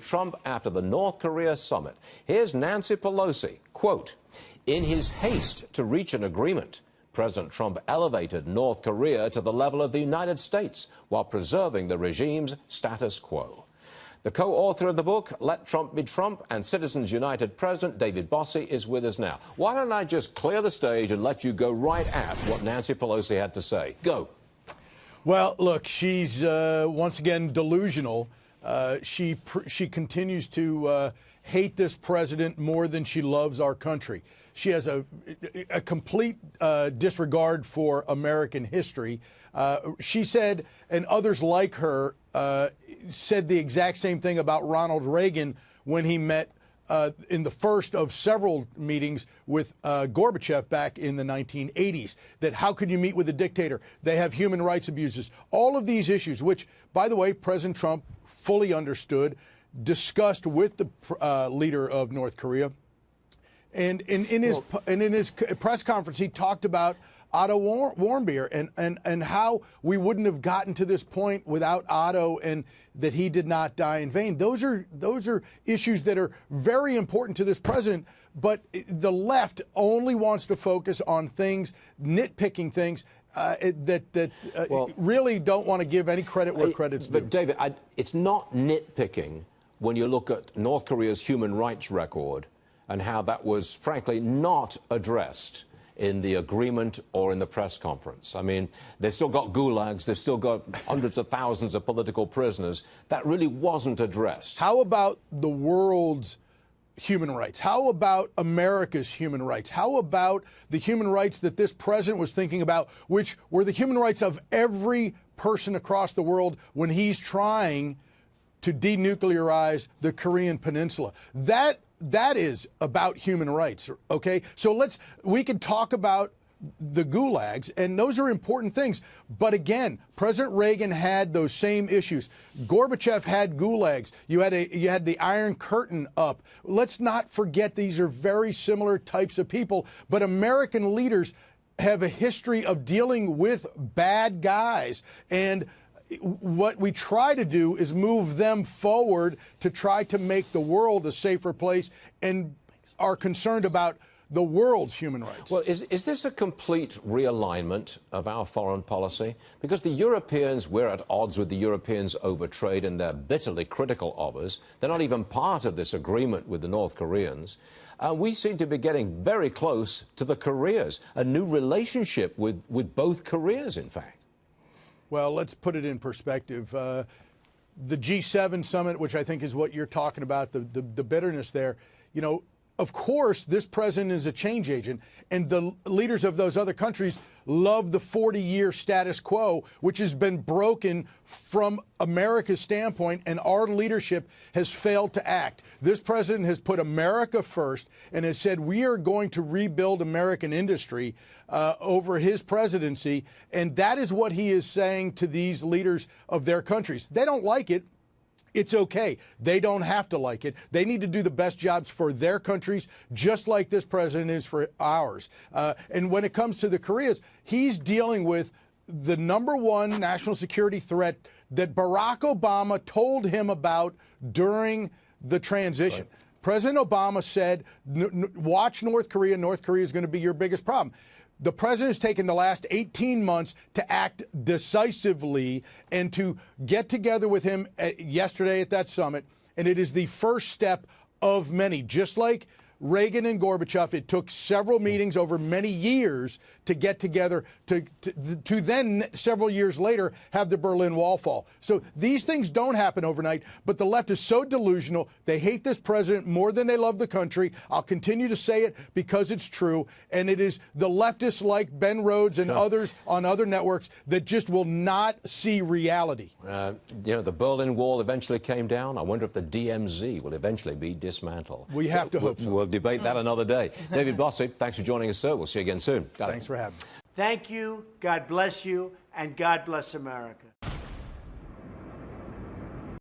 Trump after the North Korea summit. Here's Nancy Pelosi, quote, "In his haste to reach an agreement, President Trump elevated North Korea to the level of the United States while preserving the regime's status quo." The co-author of the book, Let Trump Be Trump, and Citizens United President David Bossie is with us now. Why don't I just clear the stage and let you go right at what Nancy Pelosi had to say? Go. Well, look, she's once again delusional. She continues to hate this president more than she loves our country. She has a complete disregard for American history. She said, and others like her, said the exact same thing about Ronald Reagan when he met in the first of several meetings with Gorbachev back in the 1980s, that how could you meet with a dictator? They have human rights abuses. All of these issues, which, by the way, President Trump fully understood, discussed with the leader of North Korea. And in his press conference, he talked about Otto Warmbier and how we wouldn't have gotten to this point without Otto, and that he did not die in vain. Those are issues that are very important to this president, but the left only wants to focus on things, nitpicking things that really don't want to give any credit where credit's due. But David, it's not nitpicking when you look at North Korea's human rights record and how that was, frankly, not addressed in the agreement or in the press conference. I mean, they've still got gulags, they've still got hundreds of thousands of political prisoners. That really wasn't addressed. How about the world's human rights? How about America's human rights? How about the human rights that this president was thinking about, which were the human rights of every person across the world when he's trying to denuclearize the Korean Peninsula? That is about human rights, okay? So we can talk about the gulags, and those are important things. But again, President Reagan had those same issues. Gorbachev had gulags. You had the Iron Curtain up. Let's not forget these are very similar types of people. But American leaders have a history of dealing with bad guys, and what we try to do is move them forward to try to make the world a safer place, and are concerned about the world's human rights. Well, is this a complete realignment of our foreign policy? Because the Europeans, we're at odds with the Europeans over trade, and they're bitterly critical of us. They're not even part of this agreement with the North Koreans. We seem to be getting very close to the Koreas, a new relationship with both Koreas, in fact. Well, let's put it in perspective. The G7 summit, which I think is what you're talking about, the bitterness there, you know, of course, this president is a change agent, and the leaders of those other countries love the 40-year status quo, which has been broken from America's standpoint, and our leadership has failed to act. This president has put America first and has said we are going to rebuild American industry over his presidency, and that is what he is saying to these leaders of their countries. They don't like it. It's okay. They don't have to like it. They need to do the best jobs for their countries, just like this president is for ours. And when it comes to the Koreas, he's dealing with the #1 national security threat that Barack Obama told him about during the transition. Right. President Obama said, watch North Korea. North Korea is going to be your biggest problem. The president has taken the last 18 months to act decisively and to get together with him yesterday at that summit. And it is the first step of many. Just like Reagan and Gorbachev, it took several meetings over many years to get together to then, several years later, have the Berlin Wall fall. So these things don't happen overnight, but the left is so delusional. They hate this president more than they love the country. I'll continue to say it because it's true. And it is the leftists like Ben Rhodes and others on other networks that just will not see reality. You know, the Berlin Wall eventually came down. I wonder if the DMZ will eventually be dismantled. We have to hope so. We'll debate that another day. David Bossie, thanks for joining us, sir. We'll see you again soon. Thanks for having me. Thank you, God bless you, and God bless America.